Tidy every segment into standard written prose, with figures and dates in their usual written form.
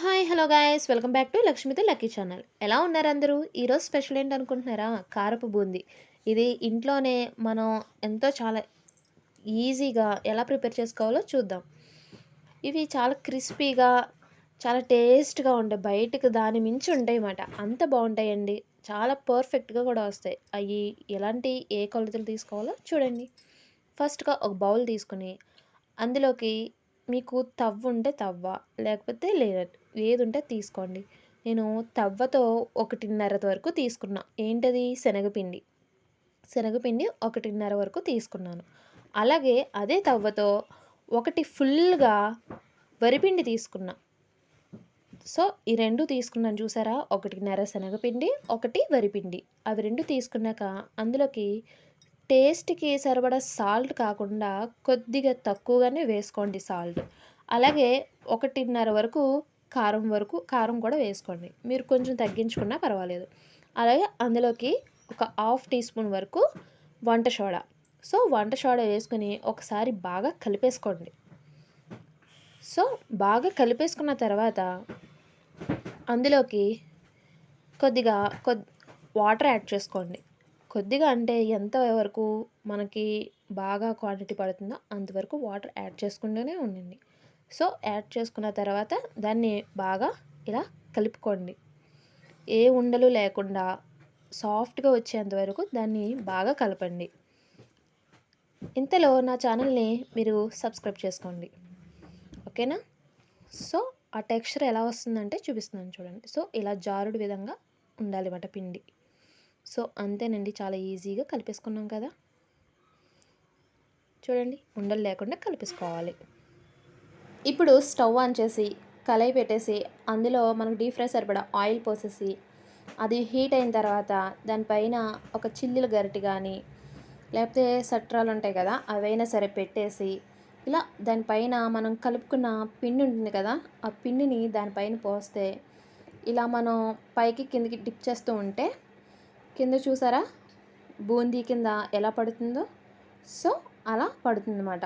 Hi hello guys welcome back to లక్ష్మితో lucky channel. ఎలా ఉన్నారు అందరూ? ఈరోజు స్పెషల్ ఏంటనుకుంటున్నారా? కారపు బూందీ. ఇది ఇంట్లోనే మనం చాలా ఈజీగా ఎలా ప్రిపేర్ చేసుకోవాలో చూద్దాం. ఇవి చాలా క్రిస్పీగా, చాలా టేస్ట్గా ఉంటాయి. బయటకు దాని మించి ఉంటాయి అన్నమాట. అంత బాగుంటాయండి. చాలా పర్ఫెక్ట్గా కూడా వస్తాయి. అవి ఎలాంటి ఏ కొలతలు తీసుకోవాలో చూడండి. ఫస్ట్‌గా ఒక బౌల్ తీసుకొని అందులోకి మీకు తవ్వుంటే తవ్వ, లేకపోతే ఏదుంటే తీసుకోండి. నేను తవ్వతో 1:30 వరకు తీసుకున్నా. ఏంటది? శనగపిండి. శనగపిండి 1:30 వరకు తీసుకున్నాను. అలాగే అదే తవ్వతో ఒకటి ఫుల్‌గా వరిపిండి తీసుకున్నా. సో, ఈ 2 తీసుకున్నాను చూసారా? 1:30 శనగపిండి, 1 వరిపిండి. అవి 2 తీసుకున్నాక అందులోకి టేస్ట్‌కి సరిపడా సాల్ట్ కాకుండా కొద్దిగా తక్కువగానే వేసుకోండి సాల్ట్. అలాగే 1:30 కారం కూడా వేసుకోండి. మీరు కొంచెం తగ్గించుకున్నా పర్వాలేదు. అలాగే అందులోకి ఒక హాఫ్ టీ స్పూన్ వరకు వంట సోడా. సో, వంట సోడా వేసుకొని ఒకసారి బాగా కలిపేసుకోండి. సో, బాగా కలిపేసుకున్న తర్వాత అందులోకి కొద్దిగా వాటర్ యాడ్ చేసుకోండి. కొద్దిగా అంటే ఎంత వరకు మనకి బాగా క్వాంటిటీ పడుతుందో అంతవరకు వాటర్ యాడ్ చేసుకుంటూనే ఉండండి. సో, యాడ్ చేసుకున్న తర్వాత దాన్ని బాగా ఇలా కలుపుకోండి. ఏ ఉండలు లేకుండా సాఫ్ట్‌గా వచ్చేంత వరకు దాన్ని బాగా కలపండి. ఇంతలో నా ఛానల్‌ని మీరు సబ్స్క్రైబ్ చేసుకోండి. ఓకేనా? సో, ఆ టెక్స్చర్ ఎలా వస్తుందంటే చూపిస్తున్నాను చూడండి. సో, ఇలా జారుడు విధంగా ఉండాలన్నమాట పిండి. సో, అంతేనండి. చాలా ఈజీగా కలిపేసుకున్నాం కదా! చూడండి, ఉండలు లేకుండా కలిపేసుకోవాలి. ఇప్పుడు స్టవ్ ఆన్ చేసి కళాయి పెట్టేసి అందులో మనకు డీప్ ఫ్రై సరిపడా ఆయిల్ పోసేసి అది హీట్ అయిన తర్వాత దానిపైన ఒక చిల్లుల గరిటె కానీ లేకపోతే సట్రాలు ఉంటాయి కదా, అవైనా సరే పెట్టేసి ఇలా దానిపైన మనం కలుపుకున్న పిండి ఉంటుంది కదా, ఆ పిండిని దానిపైన పోస్తే ఇలా మనం పైకి కిందకి డిప్ చేస్తూ ఉంటే కింద చూసారా బూందీ కింద ఎలా పడుతుందో? సో, అలా పడుతుందన్నమాట.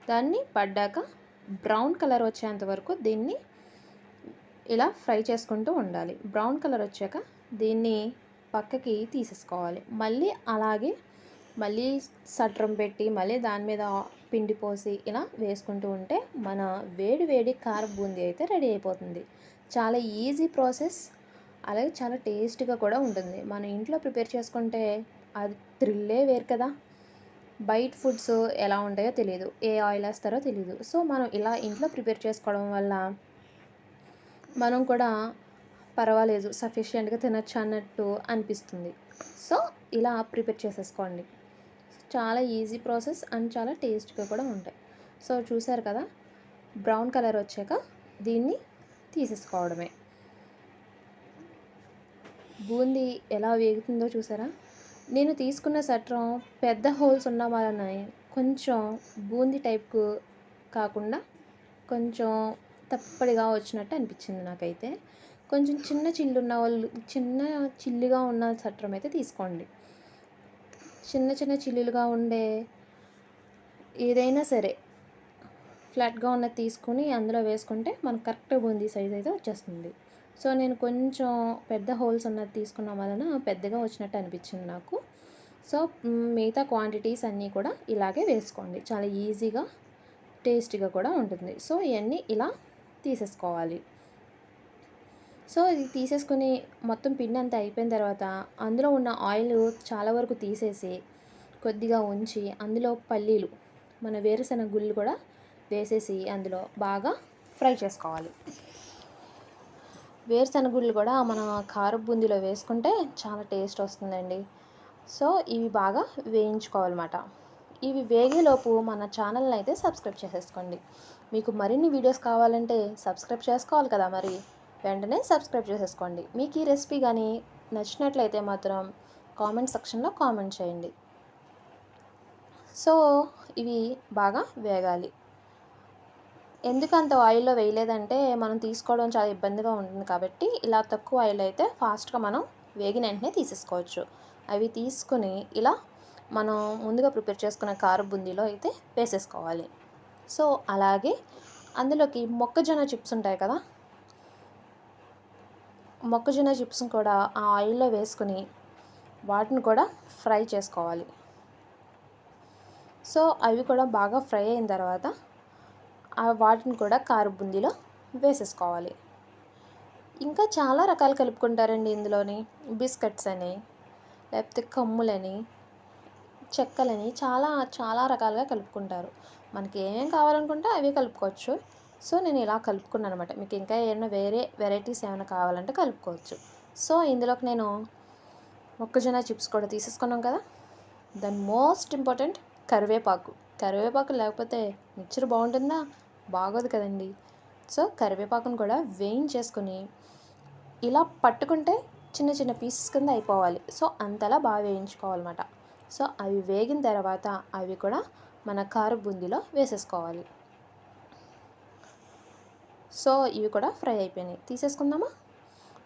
దాన్ని పడ్డాక బ్రౌన్ కలర్ వచ్చేంత వరకు దీన్ని ఇలా ఫ్రై చేసుకుంటూ ఉండాలి. బ్రౌన్ కలర్ వచ్చాక దీన్ని పక్కకి తీసేసుకోవాలి. మళ్ళీ సట్రం పెట్టి మళ్ళీ దాని మీద పిండి పోసి ఇలా వేసుకుంటూ ఉంటే మన వేడి వేడి కార బూందీ అయితే రెడీ అయిపోతుంది. చాలా ఈజీ ప్రాసెస్. అలాగే చాలా టేస్ట్‌గా కూడా ఉంటుంది. మన ఇంట్లో ప్రిపేర్ చేసుకుంటే అది థ్రిల్లే వేరు కదా! బయట ఫుడ్స్ ఎలా ఉంటాయో తెలీదు. ఏ ఆయిల్ ఏస్తారో తెలీదు. సో, మనం ఇలా ఇంట్లో ప్రిపేర్ చేసుకోవడం వల్ల మనం కూడా పర్వాలేదు సఫిషియెంట్‌గా తినొచ్చు అన్నట్టు అనిపిస్తుంది. సో, ఇలా ప్రిపేర్ చేసేసుకోండి. చాలా ఈజీ ప్రాసెస్ అండ్ చాలా టేస్ట్‌గా కూడా ఉంటాయి. సో, చూసారు కదా! బ్రౌన్ కలర్ వచ్చాక దీన్ని తీసేసుకోవడమే. బూందీ ఎలా వేగుతుందో చూసారా? నేను తీసుకున్న సట్రం పెద్ద హోల్స్ ఉన్న వలన కొంచెం బూందీ టైప్‌కు కాకుండా కొంచెం తప్పడిగా వచ్చినట్టు అనిపించింది నాకైతే. కొంచెం చిన్న చిల్లుగా ఉన్న సట్రం అయితే తీసుకోండి. చిన్న చిల్లులుగా ఉండే ఏదైనా సరే ఫ్లాట్‌గా ఉన్నది తీసుకొని అందులో వేసుకుంటే మనకు కరెక్ట్ బూందీ సైజ్ అయితే వచ్చేస్తుంది. సో, నేను కొంచెం పెద్ద హోల్స్ ఉన్నది తీసుకున్న వలన పెద్దగా వచ్చినట్టు అనిపించింది నాకు. సో, మిగతా క్వాంటిటీస్ అన్నీ కూడా ఇలాగే వేసుకోండి. చాలా ఈజీగా, టేస్టీగా కూడా ఉంటుంది. సో, ఇయన్నీ ఇలా తీసేసుకోవాలి. సో, ఇది తీసేసుకొని మొత్తం పిండి అంతా అయిపోయిన తర్వాత అందులో ఉన్న ఆయిల్ చాలా వరకు తీసేసి కొద్దిగా ఉంచి అందులో పల్లీలు, మన వేరుశనగ గుళ్ళు కూడా వేసేసి అందులో బాగా ఫ్రై చేసుకోవాలి. వేరుశనగ గుళ్ళు కూడా మన కారపు బూందీలో వేసుకుంటే చాలా టేస్ట్ వస్తుందండి. సో, ఇవి బాగా వేయించుకోవాలన్నమాట. ఇవి వేగేలోపు మన ఛానల్ని అయితే సబ్స్క్రైబ్ చేసేసుకోండి. మీకు మరిన్ని వీడియోస్ కావాలంటే సబ్స్క్రైబ్ చేసుకోవాలి కదా మరి. వెంటనే సబ్స్క్రైబ్ చేసేసుకోండి. మీకు ఈ రెసిపీ కానీ నచ్చినట్లయితే మాత్రం కామెంట్ సెక్షన్లో కామెంట్ చేయండి. సో, ఇవి బాగా వేగాలి. ఎందుకు అంత ఆయిల్‌లో వేయలేదంటే మనం తీసుకోవడం చాలా ఇబ్బందిగా ఉంటుంది కాబట్టి ఇలా తక్కువ ఆయిల్ అయితే ఫాస్ట్‌గా మనం వేగిన వెంటనే తీసేసుకోవచ్చు. అవి తీసుకొని ఇలా మనం ముందుగా ప్రిపేర్ చేసుకున్న కార బూందీలో అయితే వేసేసుకోవాలి. సో, అలాగే అందులోకి మొక్కజొన్న చిప్స్ ఉంటాయి కదా! మొక్కజొన్న చిప్స్ని కూడా ఆ ఆయిల్లో వేసుకుని వాటిని కూడా ఫ్రై చేసుకోవాలి. సో అవి కూడా బాగా ఫ్రై అయిన తర్వాత వాటిని కూడా కారపు బూందీలో వేసేసుకోవాలి. ఇంకా చాలా రకాలు కలుపుకుంటారండి ఇందులోని. బిస్కెట్స్ అని, లేకపోతే కమ్ములని, చెక్కలని చాలా చాలా రకాలుగా కలుపుకుంటారు. మనకి ఏమేం కావాలనుకుంటే అవి కలుపుకోవచ్చు. సో నేను ఇలా కలుపుకున్నాను అనమాట. మీకు ఇంకా ఏమైనా వేరే వెరైటీస్ ఏమైనా కావాలంటే కలుపుకోవచ్చు. సో ఇందులోకి నేను మొక్కజొన్న చిప్స్ కూడా తీసేసుకున్నాం కదా, దాని మోస్ట్ ఇంపార్టెంట్ కరివేపాకు. కరివేపాకు లేకపోతే మిక్చర్ బాగుంటుందా? బాగోదు కదండి. సో కరివేపాకును కూడా వేయించేసుకుని ఇలా పట్టుకుంటే చిన్న చిన్న పీసెస్ కింద అయిపోవాలి. సో అంతలా బాగా వేయించుకోవాలన్నమాట. సో అవి వేగిన తర్వాత అవి కూడా మన కారపు బూందీలో వేసేసుకోవాలి. సో ఇవి కూడా ఫ్రై అయిపోయినాయి. తీసేసుకుందామా?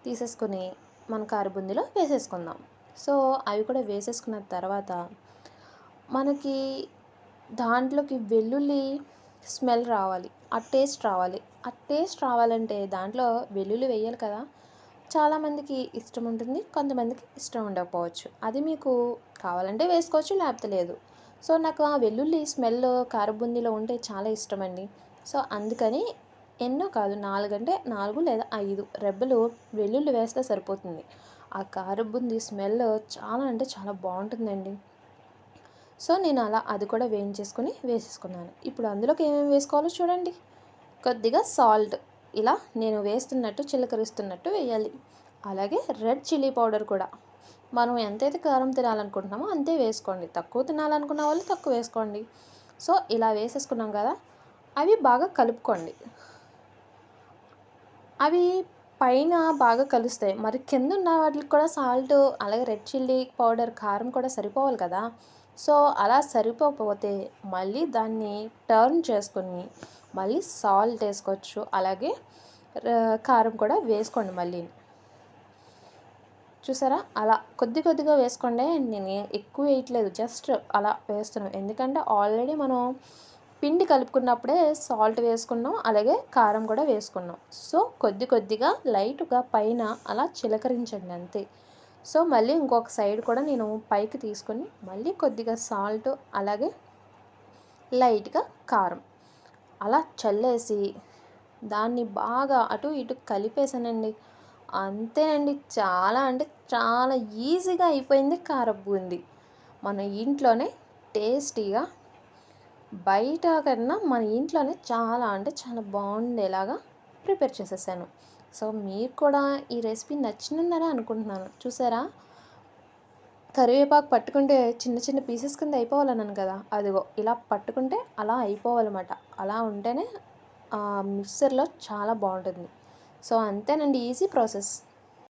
తీసేసుకుని మన కారపు బూందీలో వేసేసుకుందాం. సో అవి కూడా వేసేసుకున్న తర్వాత మనకి దాంట్లోకి వెల్లుల్లి స్మెల్ రావాలి, ఆ టేస్ట్ రావాలి. ఆ టేస్ట్ రావాలంటే దాంట్లో వెల్లుల్లి వేయాలి కదా. చాలామందికి ఇష్టం ఉంటుంది, కొంతమందికి ఇష్టం ఉండకపోవచ్చు. అది మీకు కావాలంటే వేసుకోవచ్చు, లేకపోతే లేదు. సో నాకు ఆ వెల్లుల్లి స్మెల్ కారపు బూందీలో ఉంటే చాలా ఇష్టమండి. సో అందుకని ఎన్నో కాదు, 4 అంటే 4 లేదా 5 రెబ్బలు వెల్లుల్లి వేస్తే సరిపోతుంది. ఆ కారపు బూందీ స్మెల్ చాలా అంటే చాలా బాగుంటుందండి. సో నేను అలా అది కూడా వేసేసుకున్నాను. ఇప్పుడు అందులోకి ఏమేమి వేసుకోవాలో చూడండి. కొద్దిగా సాల్ట్ ఇలా నేను వేస్తున్నట్టు చిలకరిస్తున్నట్టు వేయాలి. అలాగే రెడ్ చిల్లీ పౌడర్ కూడా మనం ఎంతైతే కారం తినాలనుకుంటున్నామో అంతే వేసుకోండి. తక్కువ తినాలనుకున్న వాళ్ళు తక్కువ వేసుకోండి. సో ఇలా వేసేసుకున్నాం కదా, అవి బాగా కలుపుకోండి. అవి పైన బాగా కలుస్తాయి, మరి కింద ఉన్న వాటికి కూడా సాల్ట్ అలాగే రెడ్ చిల్లీ పౌడర్ కారం కూడా సరిపోవాలి కదా. సో అలా సరిపోకపోతే మళ్ళీ దాన్ని టర్న్ చేసుకొని మళ్ళీ సాల్ట్ వేసుకోవచ్చు, అలాగే కారం కూడా వేసుకోండి మళ్ళీ. చూసారా, అలా కొద్ది కొద్దిగా వేసుకోండి. నేను ఎక్కువ వేయట్లేదు, జస్ట్ అలా వేస్తున్నాను. ఎందుకంటే ఆల్రెడీ మనం పిండి కలుపుకున్నప్పుడే సాల్ట్ వేసుకున్నాం, అలాగే కారం కూడా వేసుకున్నాం. సో కొద్ది కొద్దిగా లైట్గా పైన అలా చిలకరించండి అంతే. సో మళ్ళీ ఇంకొక సైడ్ కూడా నేను పైకి తీసుకొని మళ్ళీ కొద్దిగా సాల్ట్ అలాగే లైట్గా కారం అలా చల్లేసి దాన్ని బాగా అటు ఇటు కలిపేసానండి. అంతేనండి, చాలా అంటే చాలా ఈజీగా అయిపోయింది కారపు బూందీ. మన ఇంట్లోనే టేస్టీగా, బయట కన్నా మన ఇంట్లోనే చాలా అంటే చాలా బాగుండేలాగా ప్రిపేర్ చేసేసాను. సో మీకు కూడా ఈ రెసిపీ నచ్చిందని అనుకుంటున్నాను. చూసారా, కరివేపాకు పట్టుకుంటే చిన్న చిన్న పీసెస్ కింద అయిపోవాలన్నాను కదా, అదిగో ఇలా పట్టుకుంటే అలా అయిపోవాలన్నమాట. అలా ఉంటేనే మిక్సర్లో చాలా బాగుంటుంది. సో అంతేనండి, ఈజీ ప్రాసెస్.